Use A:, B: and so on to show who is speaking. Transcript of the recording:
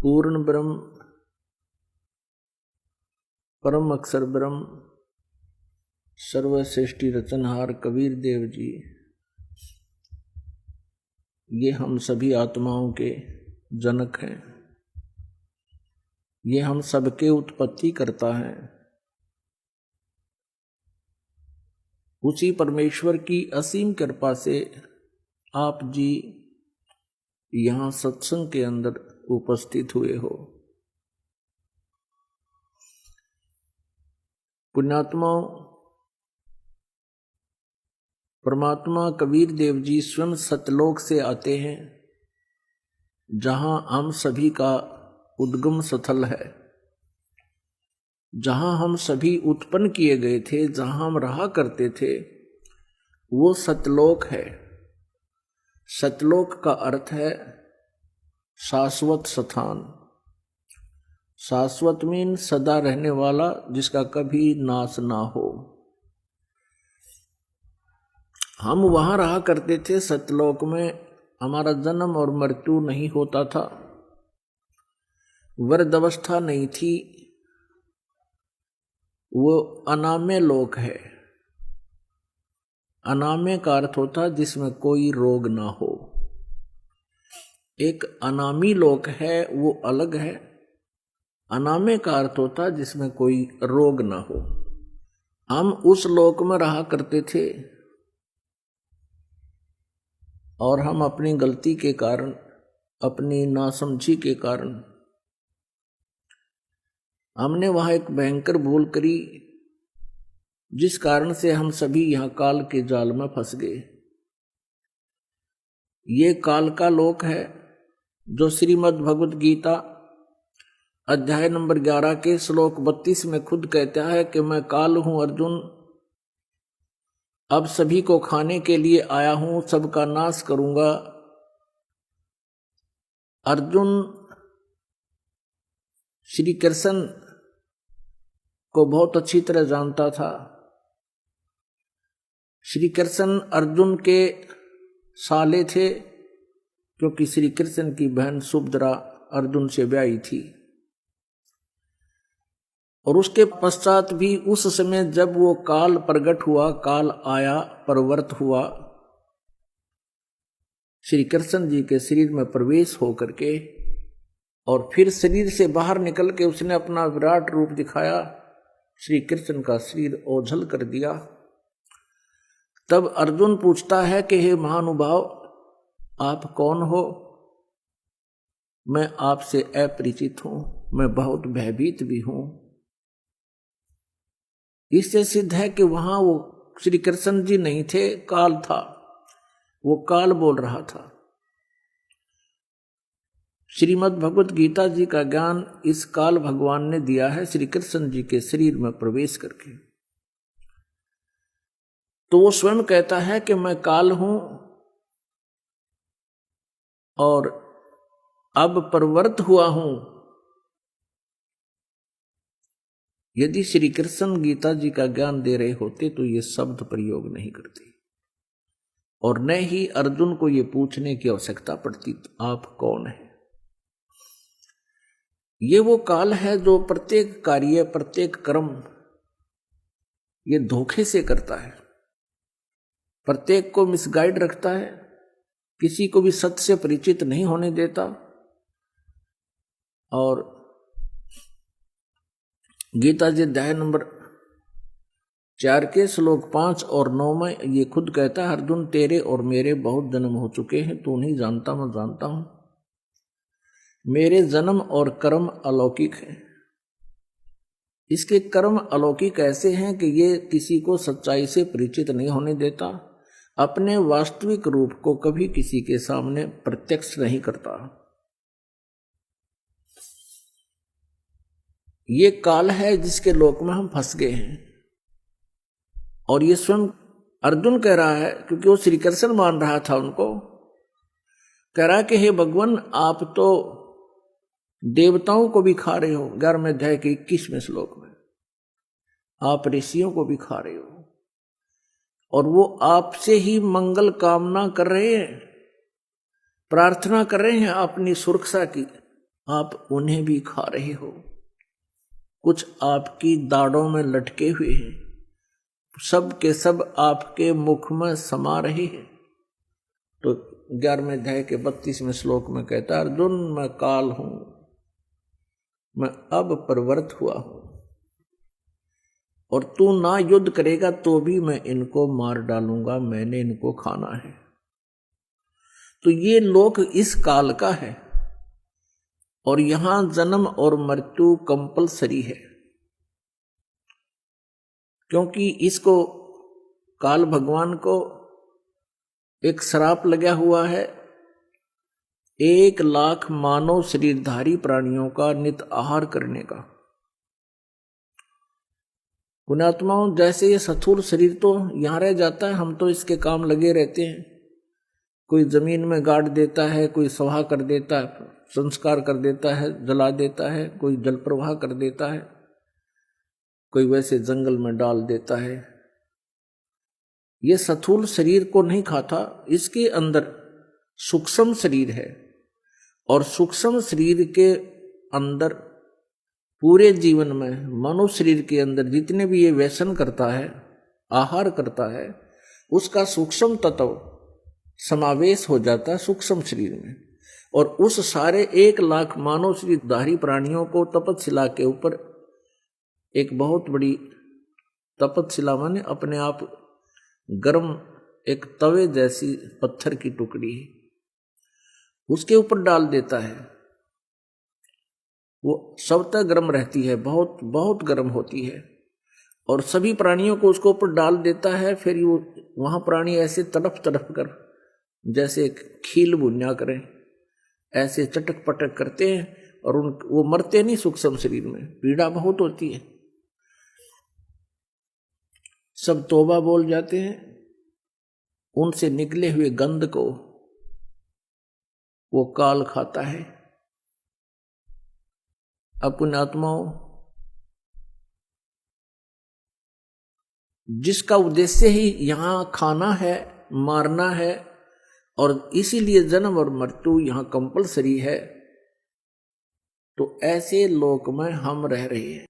A: पूर्ण ब्रह्म परम अक्षर ब्रह्म सर्वश्रेष्ठी रचनहार कबीर देव जी, ये हम सभी आत्माओं के जनक हैं। ये हम सबके उत्पत्ति करता है। उसी परमेश्वर की असीम कृपा से आप जी यहाँ सत्संग के अंदर उपस्थित हुए हो। पुण्यात्माओं, परमात्मा कबीर देव जी स्वयं सतलोक से आते हैं, जहां हम सभी का उद्गम स्थल है, जहां हम सभी उत्पन्न किए गए थे, जहां हम रहा करते थे, वो सतलोक है। सतलोक का अर्थ है शाश्वत स्थान। शाश्वत मीन सदा रहने वाला, जिसका कभी नाश ना हो। हम वहां रहा करते थे सतलोक में। हमारा जन्म और मृत्यु नहीं होता था, वृद्ध अवस्था नहीं थी। वो अनाम्य लोक है। अनाम्य का अर्थ होता जिसमें कोई रोग ना हो। एक अनामी लोक है, वो अलग है। अनाम्य का अर्थ होता जिसमें कोई रोग ना हो। हम उस लोक में रहा करते थे और हम अपनी गलती के कारण, अपनी नासमझी के कारण हमने वहां एक भयंकर भूल करी, जिस कारण से हम सभी यहां काल के जाल में फंस गए। ये काल का लोक है, जो श्रीमद् भगवद गीता अध्याय नंबर 11 के श्लोक 32 में खुद कहता है कि मैं काल हूं अर्जुन, अब सभी को खाने के लिए आया हूं, सबका नाश करूंगा। अर्जुन श्री कृष्ण को बहुत अच्छी तरह जानता था। श्री कृष्ण अर्जुन के साले थे, क्योंकि श्री कृष्ण की बहन सुभद्रा अर्जुन से ब्याही थी। और उसके पश्चात भी उस समय जब वो काल प्रकट हुआ, काल आया, परवर्त हुआ, श्री कृष्ण जी के शरीर में प्रवेश होकर के और फिर शरीर से बाहर निकल के उसने अपना विराट रूप दिखाया, श्री कृष्ण का शरीर ओझल कर दिया। तब अर्जुन पूछता है कि हे महानुभाव, आप कौन हो? मैं आपसे अपरिचित हूं, मैं बहुत भयभीत भी हूं। इससे सिद्ध है कि वहां वो श्री कृष्ण जी नहीं थे, काल था। वो काल बोल रहा था। श्रीमद् भगवत गीता जी का ज्ञान इस काल भगवान ने दिया है श्री कृष्ण जी के शरीर में प्रवेश करके। तो वो स्वयं कहता है कि मैं काल हूं और अब परवर्त हुआ हूं। यदि श्री कृष्ण गीता जी का ज्ञान दे रहे होते तो ये शब्द प्रयोग नहीं करते, और न ही अर्जुन को ये पूछने की आवश्यकता पड़ती आप कौन है। ये वो काल है जो प्रत्येक कार्य, प्रत्येक कर्म ये धोखे से करता है, प्रत्येक को मिसगाइड रखता है, किसी को भी सत्य से परिचित नहीं होने देता। और गीता जी अध्याय नंबर 4 के श्लोक 5 और 9 में ये खुद कहता है, अर्जुन तेरे और मेरे बहुत जन्म हो चुके हैं, तू नहीं जानता, मैं जानता हूं। मेरे जन्म और कर्म अलौकिक हैं। इसके कर्म अलौकिक ऐसे हैं कि ये किसी को सच्चाई से परिचित नहीं होने देता, अपने वास्तविक रूप को कभी किसी के सामने प्रत्यक्ष नहीं करता। ये काल है जिसके लोक में हम फंस गए हैं। और ये स्वयं अर्जुन कह रहा है, क्योंकि वो श्री कृष्ण मान रहा था उनको, कह रहा है कि हे भगवान, आप तो देवताओं को भी खा रहे हो। 11वें अध्याय के 21वें श्लोक में आप ऋषियों को भी खा रहे हो, और वो आपसे ही मंगल कामना कर रहे हैं, प्रार्थना कर रहे हैं अपनी सुरक्षा की। आप उन्हें भी खा रहे हो, कुछ आपकी दाढ़ों में लटके हुए हैं, सब के सब आपके मुख में समा रहे हैं। तो 11वें अध्याय के 32वें श्लोक में कहता है, अर्जुन मैं काल हूं, मैं अब प्रवृत्त हुआ हूं, और तू ना युद्ध करेगा तो भी मैं इनको मार डालूंगा, मैंने इनको खाना है। तो ये लोक इस काल का है और यहां जन्म और मृत्यु कंपलसरी है, क्योंकि इसको काल भगवान को एक श्राप लगा हुआ है 1,00,000 मानव शरीरधारी प्राणियों का नित आहार करने का। पुण्यात्माओं, जैसे ये स्थूल शरीर तो यहां रह जाता है, हम तो इसके काम लगे रहते हैं, कोई जमीन में गाड़ देता है, कोई सवा कर देता है, संस्कार कर देता है, जला देता है, कोई जल प्रवाह कर देता है, कोई वैसे जंगल में डाल देता है। ये स्थूल शरीर को नहीं खाता, इसके अंदर सूक्ष्म शरीर है, और सूक्ष्म शरीर के अंदर पूरे जीवन में मनुष्य शरीर के अंदर जितने भी ये व्यसन करता है, आहार करता है, उसका सूक्ष्म तत्व समावेश हो जाता है सूक्ष्म शरीर में। और उस सारे 1,00,000 मानव शरीरधारी प्राणियों को तपतशिला के ऊपर एक बहुत बड़ी तपतशिला माने अपने आप गर्म एक तवे जैसी पत्थर की टुकड़ी है, उसके ऊपर डाल देता है। वो स्वतः गर्म रहती है, बहुत बहुत गर्म होती है, और सभी प्राणियों को उसके ऊपर डाल देता है। फिर वो वहां प्राणी ऐसे तड़प तड़प कर जैसे खील भुन्या करें, ऐसे चटक पटक करते हैं, और वो मरते नहीं सूक्ष्म शरीर में, पीड़ा बहुत होती है। सब तौबा बोल जाते हैं, उनसे निकले हुए गंध को वो काल खाता है। अपने आत्माओं, जिसका उद्देश्य ही यहां खाना है, मारना है, और इसीलिए जन्म और मृत्यु यहां कंपलसरी है, तो ऐसे लोक में हम रह रहे हैं।